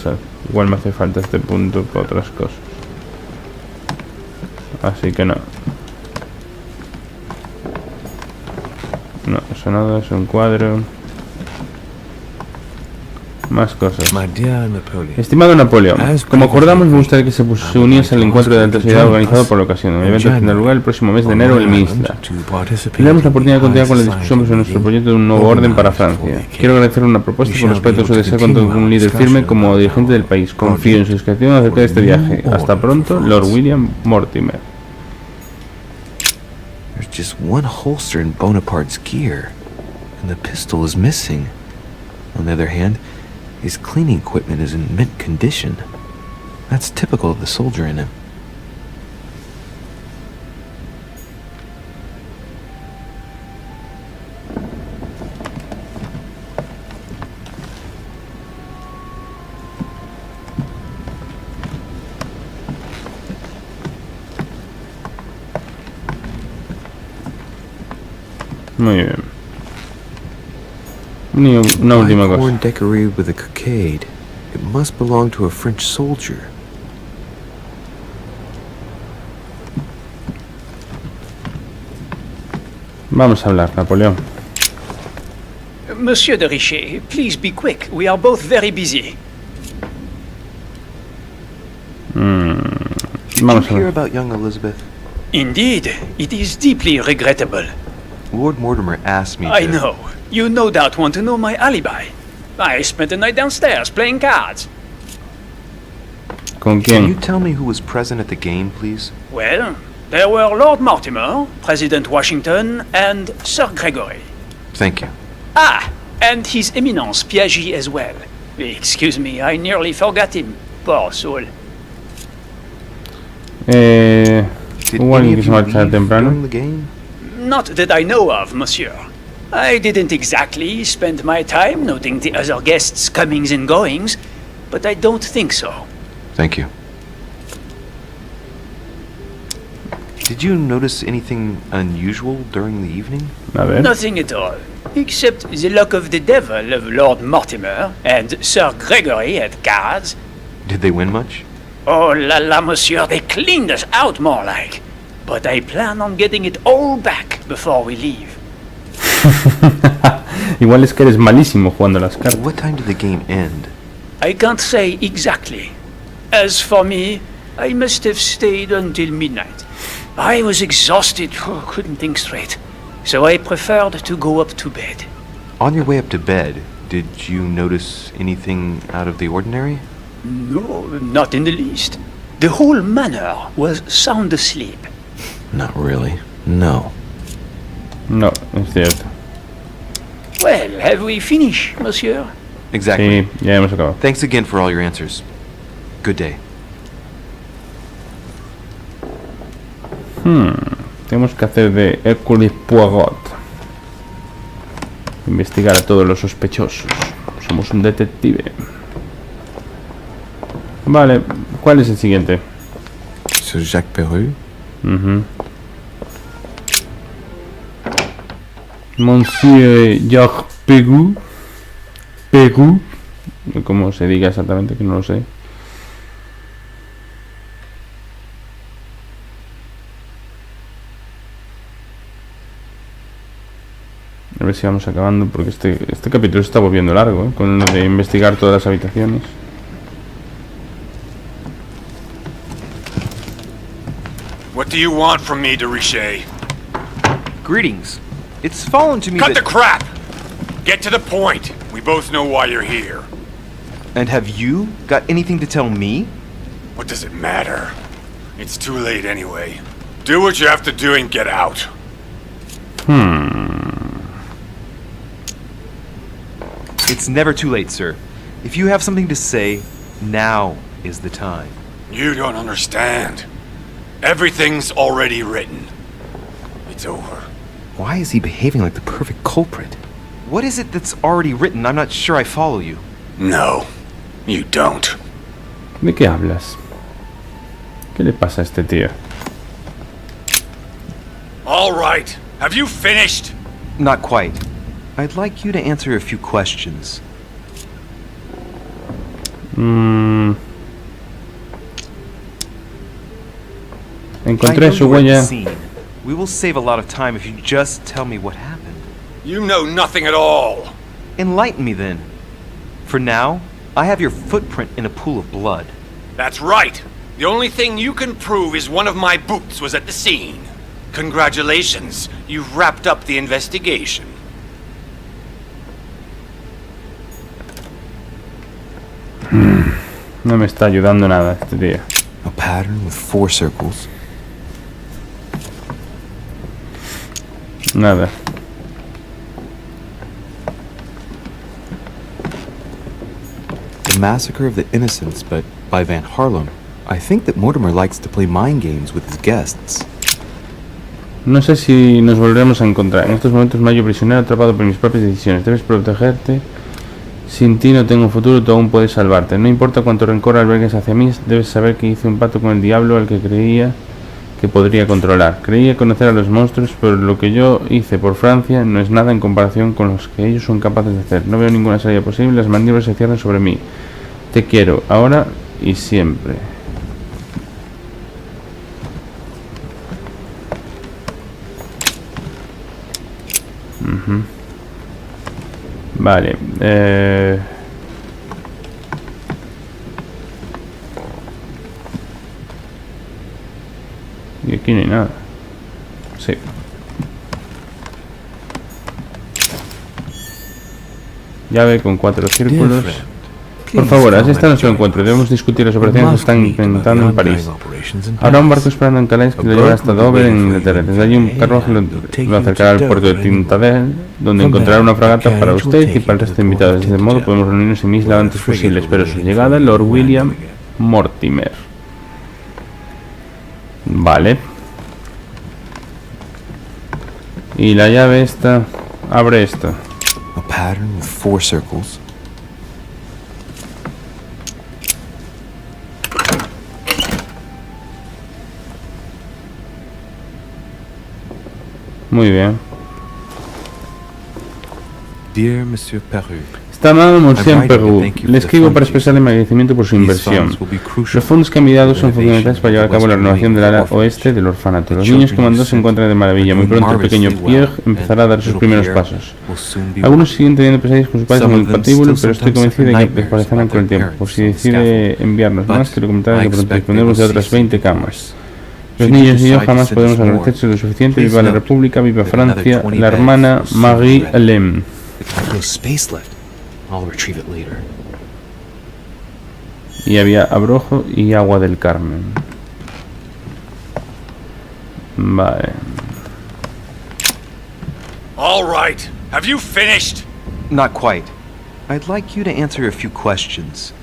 Igual me hace falta este punto para otras cosas. Así que no. No, eso nada, es un cuadro. Más cosas. Estimado Napoleón, como acordamos, me gustaría que se uniese al encuentro de alta sociedad organizado por la ocasión. El evento tendrá lugar el próximo mes de enero en mi isla. Tenemos la oportunidad de continuar con la discusión sobre nuestro proyecto de un nuevo orden para Francia. Quiero agradecerle una propuesta por respeto a su deseo con un líder firme como dirigente del país. Confío en su discreción acerca de este viaje. Hasta pronto, Lord Mortimer. There's just one holster in Bonaparte's gear, and the pistol is missing. On the other hand, his cleaning equipment is in mint condition. That's typical of the soldier in him. Muy bien. Una última cosa. Horn decorated with a cockade. It must belong to a French soldier. Vamos a hablar, Napoleón. Monsieur de Richet, please be quick. We are both very busy. Did you hear about young Elizabeth? Indeed, it is deeply regrettable. Lord Mortimer asked me to... I know. You no doubt want to know my alibi. I spent the night downstairs playing cards. ¿Con Can you quién? tell me who was present at the game, please? Well, there were Lord Mortimer, President Washington, and Sir Gregory. Thank you. Ah, and His Eminence Piaget as well. Excuse me, I nearly forgot him. Poor soul. Did ¿Hubo any alguien que of se you marchara leave temprano? during the game? Not that I know of, monsieur. I didn't exactly spend my time noting the other guests' comings and goings, but I don't think so. Thank you. Did you notice anything unusual during the evening? A ver. Nothing at all, except the luck of the devil of Lord Mortimer and Sir Gregory at cards. Did they win much? Oh la la, monsieur, they cleaned us out more like. but I plan on getting it all back before we leave. Igual es que eres malísimo jugando las cartas. What time did the game end? I can't say exactly. As for me, I must have stayed until midnight. I was exhausted, couldn't think straight, so I preferred to go up to bed. On your way up to bed, did you notice anything out of the ordinary? No, not in the least. The whole manor was sound asleep. Not really. No. No, es cierto. Well, have we finished, monsieur? Exactly. Sí, ya hemos acabado. Thanks again for all your answers. Good day. Tenemos que hacer de Hercule Poirot. Investigar a todos los sospechosos. Somos un detective. Vale, ¿cuál es el siguiente? Sur Jacques Perru. Monsieur Jacques Perru. Perru. ¿Cómo se diga exactamente? Que no lo sé. A ver si vamos acabando, porque este capítulo se está volviendo largo, ¿eh? Con lo de investigar todas las habitaciones. What do you want from me, de Richet? Greetings. It's fallen to me Cut that... the crap! Get to the point. We both know why you're here. And have you got anything to tell me? What does it matter? It's too late anyway. Do what you have to do and get out. It's never too late, sir. If you have something to say, now is the time. You don't understand. Everything's already written. It's over. Why is he behaving like the perfect culprit? What is it that's already written? I'm not sure I follow you. No, you don't. ¿De qué hablas? ¿Qué le pasa a este tío? All right. Have you finished? Not quite. I'd like you to answer a few questions. Encontré su huella. We will save a lot of time if you just tell me what happened. You know nothing at all. Enlighten me then. For now, I have your footprint in a pool of blood. That's right. The only thing you can prove is one of my boots was at the scene. Congratulations. You've wrapped up the investigation. No me está ayudando nada este tío. A pattern with 4 circles. Nada. The Massacre of the Innocents, but by Van Harlem. I think that Mortimer likes to play mind games with his guests. No sé si nos volveremos a encontrar. En estos momentos me hallo prisionero, atrapado por mis propias decisiones. Debes protegerte. Sin ti no tengo futuro, tú aún puedes salvarte. No importa cuánto rencor albergues hacia mí, debes saber que hice un pacto con el diablo al que creía que podría controlar. Creía conocer a los monstruos, pero lo que yo hice por Francia no es nada en comparación con los que ellos son capaces de hacer. No veo ninguna salida posible, las mandíbulas se cierran sobre mí. Te quiero, ahora y siempre. Vale, y aquí no hay nada. Sí. Llave con 4 círculos. Por favor, haz esta nuestro encuentro. Debemos discutir las operaciones que están intentando en París. Habrá un barco esperando en Calais que lo llevará hasta Dover en Inglaterra. Desde allí un carruaje lo acercará al puerto de Tintadel, donde encontrará una fragata para usted y para el resto de invitados. De este modo podemos reunirnos en mi isla lo antes posible. Espero su llegada, Lord William Mortimer. Vale. Y la llave esta. Abre esto. A pattern with 4 circles. Muy bien. Dear Monsieur Peru, Estimado Monsieur Perú, le escribo para expresarle mi agradecimiento por su inversión. Los fondos que han enviado son fundamentales para llevar a cabo la renovación del ala oeste del orfanato. Los niños que mandó se encuentran de maravilla. Muy pronto el pequeño Pierre empezará a dar sus primeros pasos. Algunos siguen teniendo pesadillas con sus padres en el patíbulo, pero estoy convencido de que desaparecerán con el tiempo. Por si decide enviarnos más, quiero comentar que pronto disponemos de otras 20 camas. Los niños y yo jamás podemos agradecerse lo suficiente. Viva la República, viva Francia, la hermana Marie-Hélène. Y había abrojo y agua del Carmen. Vale. All right. Have you finished? Not quite. I'd like you to answer a few questions.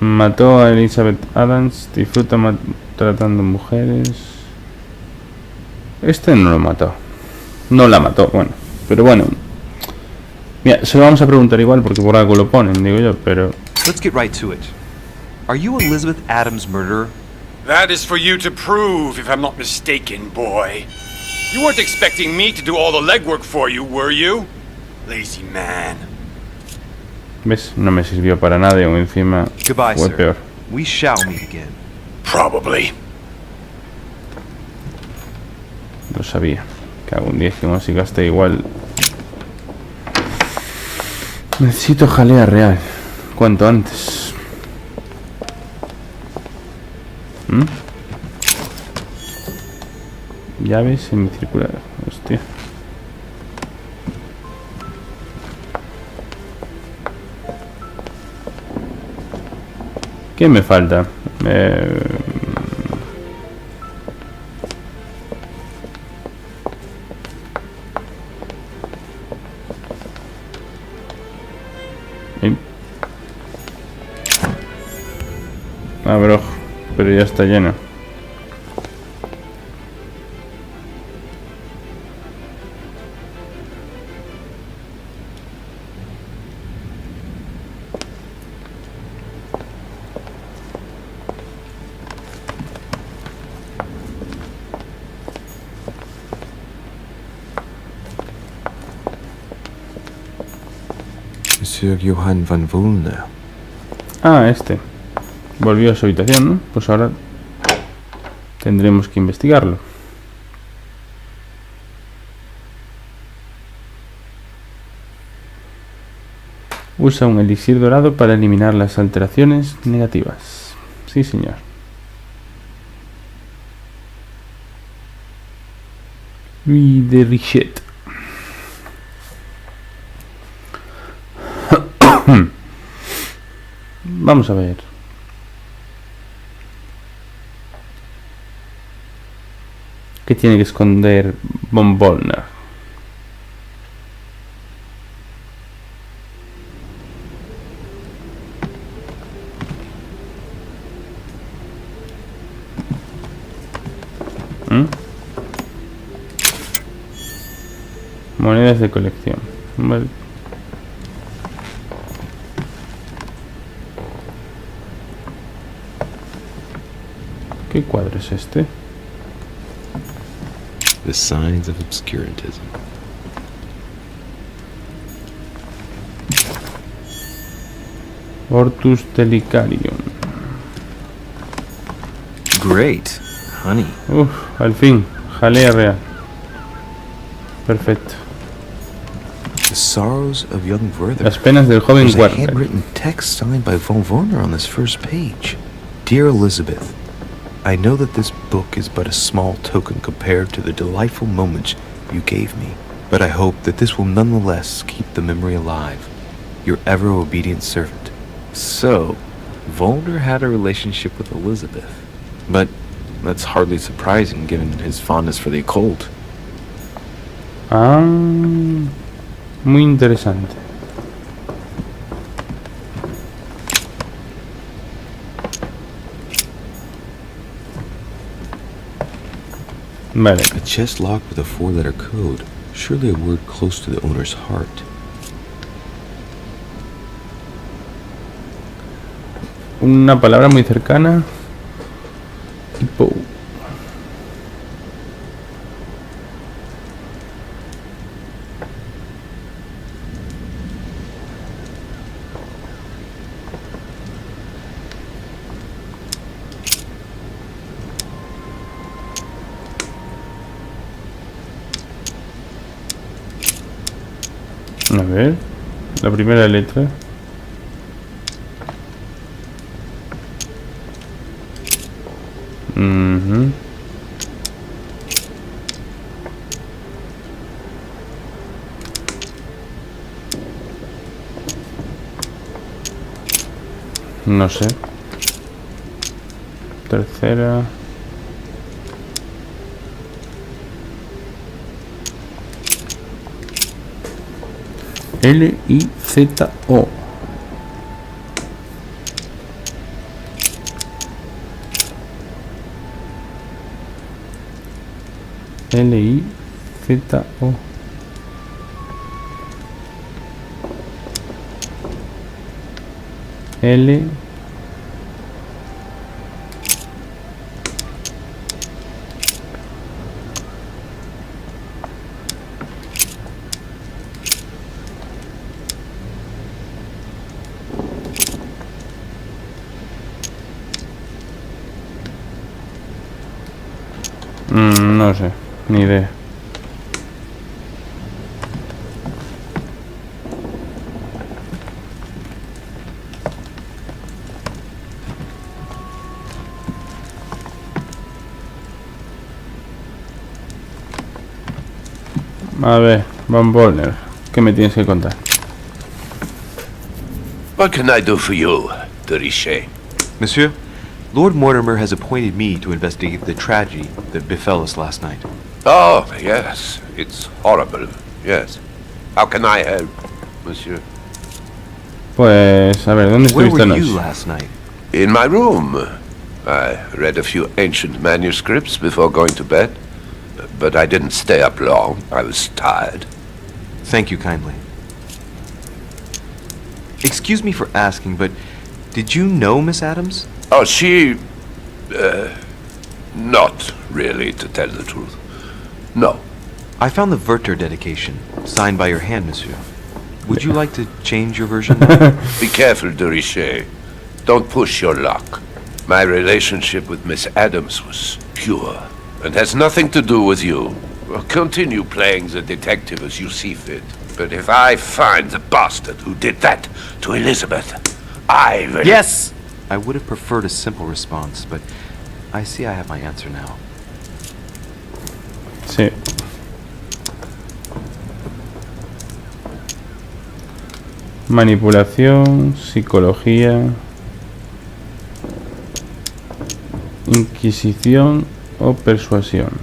Mató a Elizabeth Adams. Disfruta tratando mujeres. Este no lo mató. No la mató, bueno. Pero bueno. Mira, se lo vamos a preguntar igual porque por algo lo ponen, digo yo, pero... Let's get right to it. Are you Elizabeth Adams' murderer? That is for you to prove, if I'm not mistaken, boy. You weren't expecting me to do all the legwork for you, were you? Lazy man. ¿Ves? No me sirvió para nada y aún encima Goodbye, fue sir. peor. We shall meet again. Probably. Lo sabía. Que algún día que no si gaste igual... Necesito jalea real. Cuanto antes. Llave semicircular. Hostia. ¿Qué me falta? Abro, pero ya está lleno. Monsieur Johann van Vulner. Ah, este. Volvió a su habitación, ¿no? Pues ahora tendremos que investigarlo. Usa un elixir dorado para eliminar las alteraciones negativas. Sí, señor. Y de Richet. Vamos a ver. ¿Qué tiene que esconder von Volner? Monedas de colección. Vale. ¿Qué cuadro es este? The signs of obscurantism. Hortus delicarium. Great, honey. Uf, al fin, jalea real. Perfecto. The sorrows of young Werther. Las penas del joven There's a Werther. handwritten text signed by von Werner on this first page. Dear Elizabeth, I know that this book is but a small token compared to the delightful moments you gave me, but I hope that this will nonetheless keep the memory alive. Your ever obedient servant. So, Volner had a relationship with Elizabeth, but that's hardly surprising given his fondness for the occult. Ah, muy interesante. Vale. A chest locked with a 4-letter code. Surely a word close to the owner's heart. Una palabra muy cercana. Tipo. A ver, la primera letra. No sé. Tercera. L-I-Z-O. L-I-Z-O. L. No sé, ni idea. A ver, Van Bolner, ¿qué me tienes que contar? What can I do for you, Richet? Monsieur, Lord Mortimer has appointed me to investigate the tragedy that befell us last night. Oh, yes. It's horrible. Yes. How can I help, monsieur? Pues, a ver, ¿dónde Where estuviste were you anoche? last night? In my room. I read a few ancient manuscripts before going to bed. But I didn't stay up long. I was tired. Thank you kindly. Excuse me for asking, but did you know Miss Adams? Oh, she... not really, to tell the truth. No. I found the Werther dedication, signed by your hand, monsieur. Would you like to change your version? Be careful, Richet. Don't push your luck. My relationship with Miss Adams was pure, and has nothing to do with you. Continue playing the detective as you see fit. But if I find the bastard who did that to Elizabeth, I will... Yes! I would have preferred a simple response, but I see I have my answer now. Sí. Manipulación, psicología, inquisición o persuasión.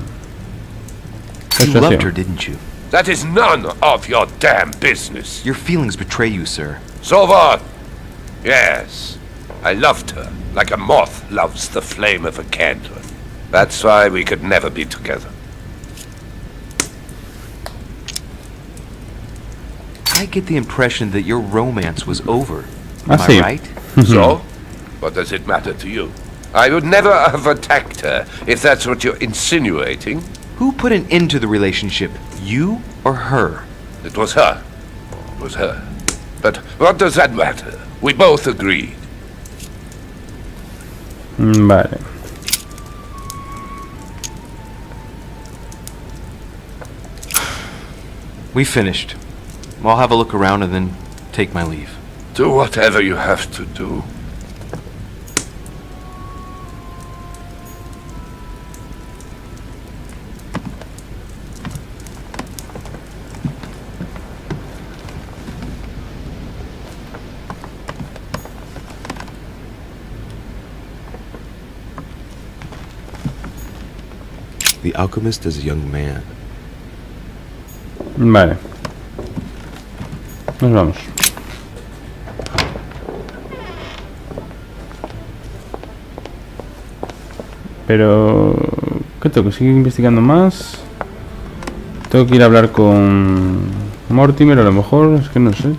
You loved her, didn't you? That is none of your damn business. Your feelings betray you, sir. So what? Yes, I loved her, like a moth loves the flame of a candle. That's why we could never be together. I get the impression that your romance was over. Ah, Am I sí. right? So? What does it matter to you? I would never have attacked her, if that's what you're insinuating. Who put an end to the relationship? You or her? It was her. It was her. But what does that matter? We both agreed. Vale. We finished. I'll have a look around and then take my leave. Do whatever you have to do. The alchemist is a young man. Vale. Nos vamos. Pero... ¿qué tengo que seguir investigando más? Tengo que ir a hablar con Mortimer, a lo mejor, es que no sé.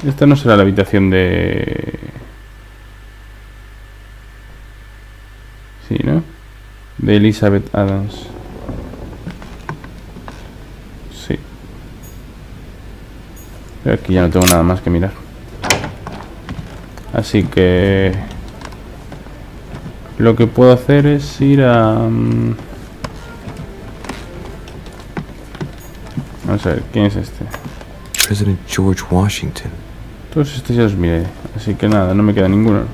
Esta no será la habitación de... sí, ¿no? De Elizabeth Adams. Sí. Pero aquí ya no tengo nada más que mirar. Así que... Lo que puedo hacer es ir a... Vamos a ver, ¿quién es este? President George Washington. Todos estos ya los miré, así que nada, no me queda ninguno.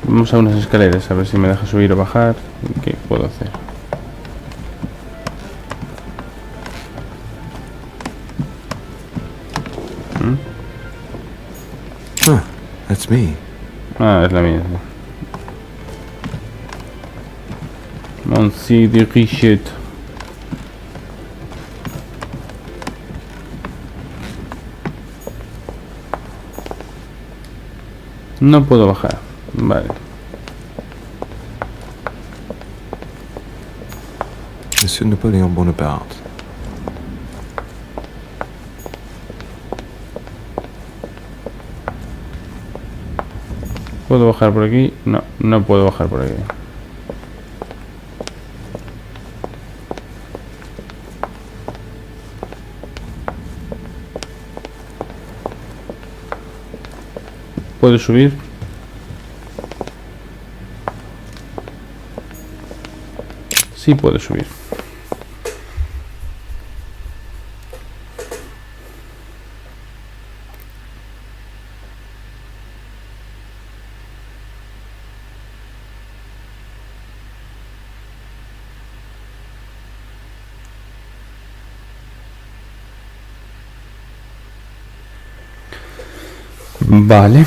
Vamos a unas escaleras, a ver si me deja subir o bajar. ¿Qué puedo hacer? Huh, that's me. Ah, es la mía. Monsieur de Richet. No puedo bajar. Vale. Monsieur Napoleón Bonaparte. ¿Puedo bajar por aquí? No, no puedo bajar por aquí. ¿Puedo subir? Sí puedo subir. Vale,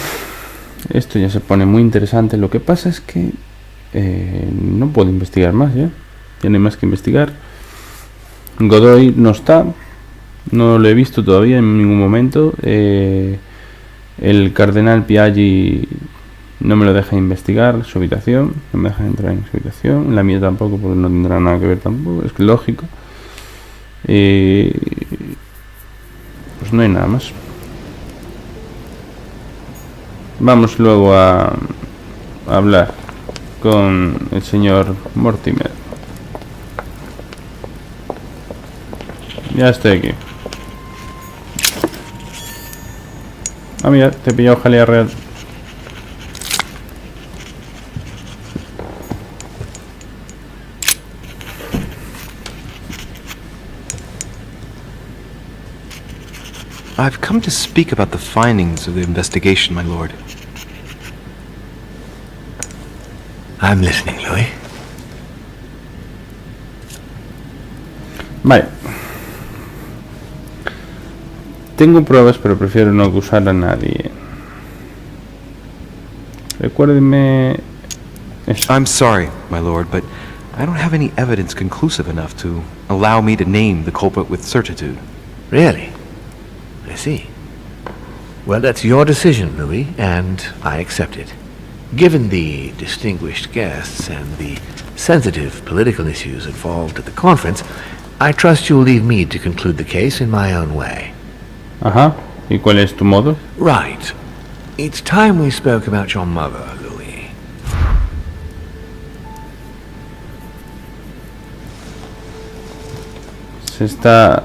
esto ya se pone muy interesante. Lo que pasa es que no puedo investigar más ya. Ya no hay más que investigar. Godoy no está. No lo he visto todavía en ningún momento. El cardenal Piaggi no me lo deja investigar su habitación. No me deja entrar en su habitación. La mía tampoco, porque no tendrá nada que ver tampoco. Es lógico. Pues no hay nada más. Vamos luego a hablar con el señor Mortimer. Ya estoy aquí. Ah, mira, te he pillado jalea real. I've come to speak about the findings of the investigation, my lord. I'm listening, Louis. Vale. Tengo pruebas, pero prefiero no acusar a nadie. Recuérdeme... I'm sorry, my lord, but I don't have any evidence conclusive enough to allow me to name the culprit with certitude. Really? I see. Well, that's your decision, Louis, and I accept it. Given the distinguished guests and the sensitive political issues involved at the conference, I trust you'll leave me to conclude the case in my own way. Ajá. ¿Y cuál es tu modo? Right. It's time we spoke about your mother, Louis. Se está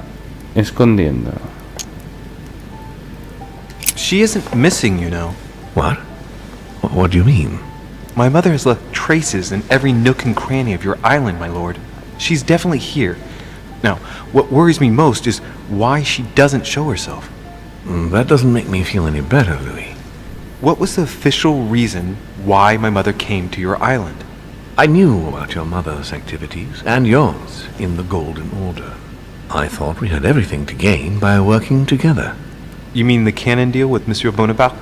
escondiendo. She isn't missing, you know. What? What do you mean? My mother has left traces in every nook and cranny of your island, my lord. She's definitely here. Now, what worries me most is why she doesn't show herself. That doesn't make me feel any better, Louis. What was the official reason why my mother came to your island? I knew about your mother's activities, and yours, in the Golden Order. I thought we had everything to gain by working together. You mean the cannon deal with Monsieur Bonaparte?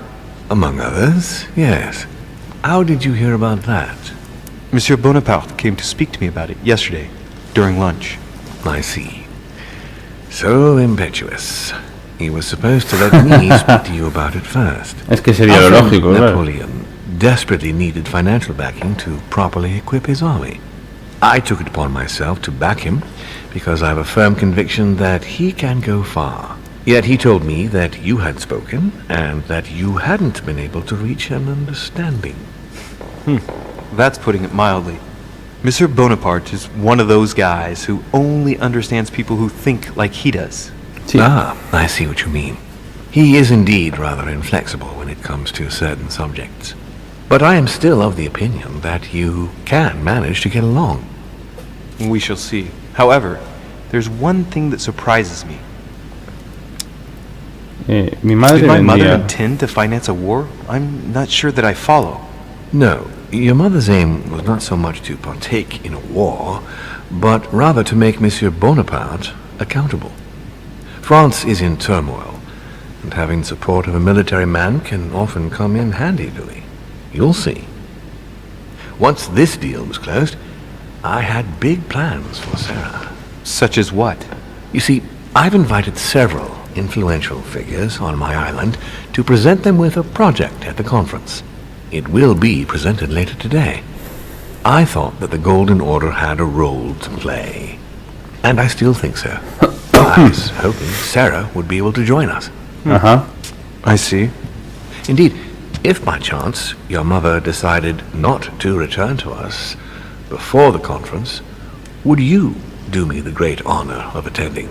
Among others, yes. How did you hear about that? Monsieur Bonaparte came to speak to me about it yesterday, during lunch. I see. So impetuous. He was supposed to let me speak to you about it first. Es que sería lo lógico, claro. Napoleon desperately needed financial backing to properly equip his army. I took it upon myself to back him because I have a firm conviction that he can go far. Yet he told me that you had spoken and that you hadn't been able to reach an understanding. That's putting it mildly. Monsieur Bonaparte is one of those guys who only understands people who think like he does. Sí. Ah, I see what you mean. He is indeed rather inflexible when it comes to certain subjects. But I am still of the opinion that you can manage to get along. We shall see. However, there's one thing that surprises me. Mi madre Did my mother vendía... intend to finance a war? I'm not sure that I follow. No, your mother's aim was not so much to partake in a war, but rather to make Monsieur Bonaparte accountable. France is in turmoil, and having the support of a military man can often come in handy, Louis. You'll see. Once this deal was closed, I had big plans for Sarah. Such as what? You see, I've invited several influential figures on my island to present them with a project at the conference. It will be presented later today. I thought that the Golden Order had a role to play, and I still think so. I was hoping Sarah would be able to join us. I see. Indeed, if by chance your mother decided not to return to us before the conference, would you do me the great honor of attending?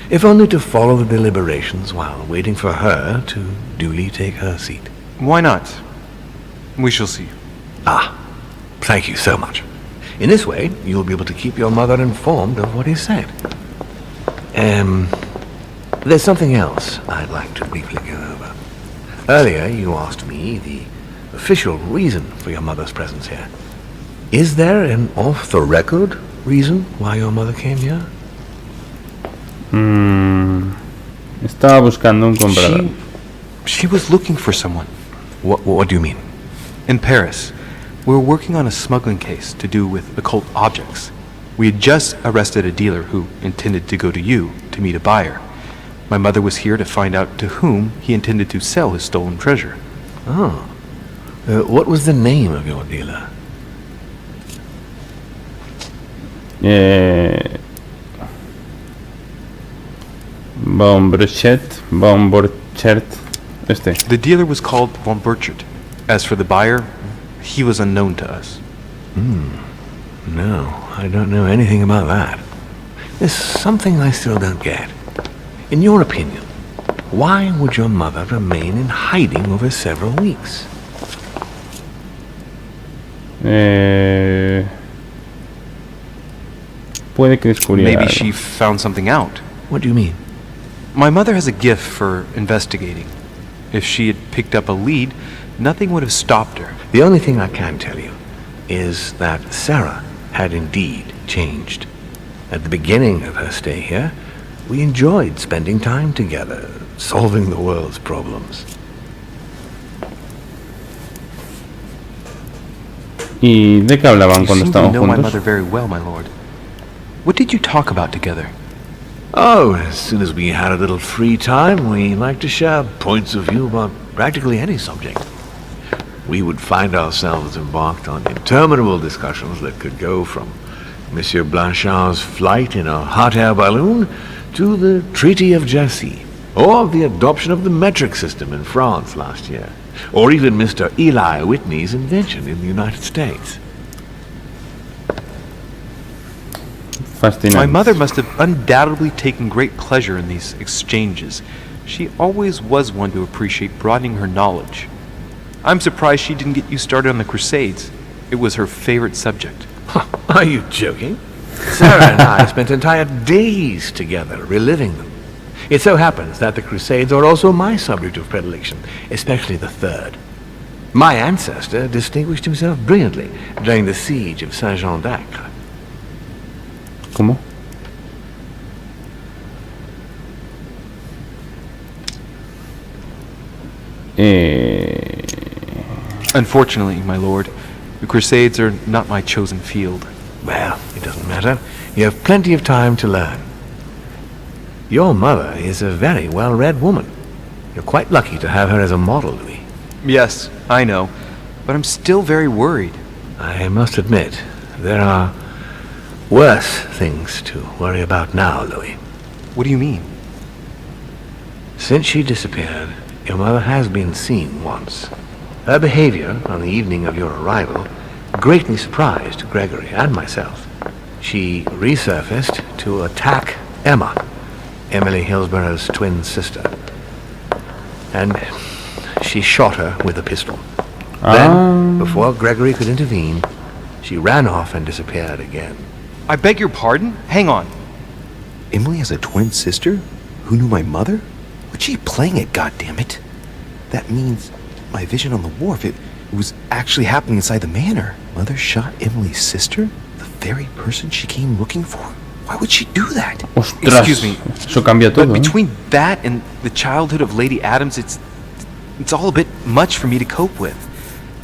If only to follow the deliberations while waiting for her to duly take her seat. Why not? We shall see. Ah, thank you so much. In this way, you'll be able to keep your mother informed of what is said. There's something else I'd like to briefly go over. Earlier, you asked me the official reason for your mother's presence here. Is there an off-the-record reason why your mother came here? Estaba buscando un comprador. She was looking for someone. What do you mean? In Paris, we were working on a smuggling case to do with occult objects. We had just arrested a dealer who intended to go to you to meet a buyer. My mother was here to find out to whom he intended to sell his stolen treasure. Oh. What was the name of your dealer? Bomborchet, este. The dealer was called Von Burchard. As for the buyer, he was unknown to us. No, I don't know anything about that. There's something I still don't get. In your opinion, why would your mother remain in hiding over several weeks? Puede que descubriera Maybe algo. she found something out. What do you mean? My mother has a gift for investigating. If she had picked up a lead, nothing would have stopped her. The only thing I can tell you is that Sarah had indeed changed. At the beginning of her stay here, we enjoyed spending time together, solving the world's problems. ¿Y de qué hablaban You cuando seem to estaban know my juntos? mother very well, my lord. What did you talk about together? Oh, as soon as we had a little free time, we liked to share points of view about practically any subject. We would find ourselves embarked on interminable discussions that could go from Monsieur Blanchard's flight in a hot air balloon to the Treaty of Jassy, or the adoption of the metric system in France last year, or even Mr. Eli Whitney's invention in the United States. Fascinante. My mother must have undoubtedly taken great pleasure in these exchanges. She always was one to appreciate broadening her knowledge. I'm surprised she didn't get you started on the Crusades. It was her favorite subject. Are you joking? Sarah and I spent entire days together reliving them. It so happens that the Crusades are also my subject of predilection, especially the third. My ancestor distinguished himself brilliantly during the siege of Saint-Jean d'Acre. ¿Cómo? Unfortunately, my lord, the Crusades are not my chosen field. Well, it doesn't matter. You have plenty of time to learn. Your mother is a very well-read woman. You're quite lucky to have her as a model, Louis. Yes, I know, but I'm still very worried. I must admit, there are worse things to worry about now, Louis. What do you mean? Since she disappeared, your mother has been seen once. Her behavior on the evening of your arrival greatly surprised Gregory and myself. She resurfaced to attack Emma, Emily Hillsborough's twin sister. And she shot her with a pistol. Then, before Gregory could intervene, she ran off and disappeared again. I beg your pardon? Hang on. Emily has a twin sister who knew my mother? What's she playing at, goddammit? That means my vision on the wharf, it was actually happening inside the manor. Mother shot Emily's sister? The very person she came looking for? Why would she do that? Ostras, excuse me. Eso cambia todo. But between that and the childhood of Lady Adams, it's all a bit much for me to cope with.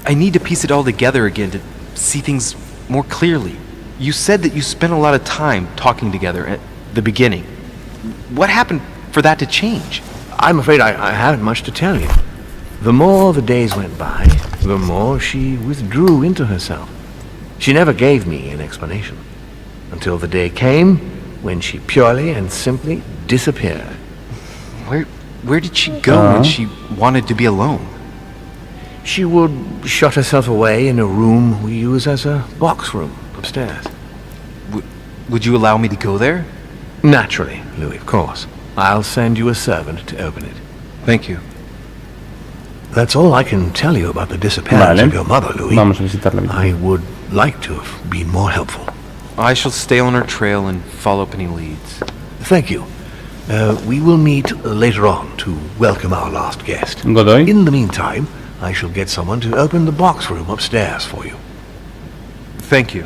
I need to piece it all together again to see things more clearly. You said that you spent a lot of time talking together at the beginning. What happened for that to change? I'm afraid I haven't much to tell you. The more the days went by, the more she withdrew into herself. She never gave me an explanation. Until the day came when she purely and simply disappeared. Where did she go when she wanted to be alone? She would shut herself away in a room we use as a box room upstairs. Would you allow me to go there? Naturally, Louis, of course. I'll send you a servant to open it. Thank you. That's all I can tell you about the disappearance of your mother, Louis. Vamos a visitarla. I would like to have been more helpful. I shall stay on her trail and follow up any leads. Thank you. We will meet later on to welcome our last guest. Godoy. In the meantime, I shall get someone to open the box room upstairs for you. Thank you.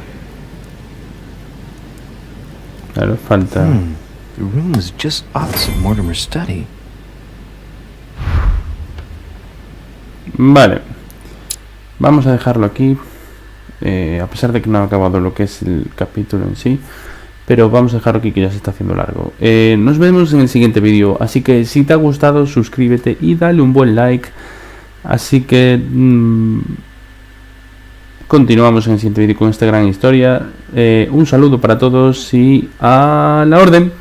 Claro, falta. The room is just opposite Mortimer's study. Vale. Vamos a dejarlo aquí. A pesar de que no ha acabado lo que es el capítulo en sí. Pero vamos a dejarlo aquí, que ya se está haciendo largo. Nos vemos en el siguiente vídeo. Así que si te ha gustado, suscríbete y dale un buen like. Así que continuamos en el siguiente vídeo con esta gran historia. Un saludo para todos y a la orden.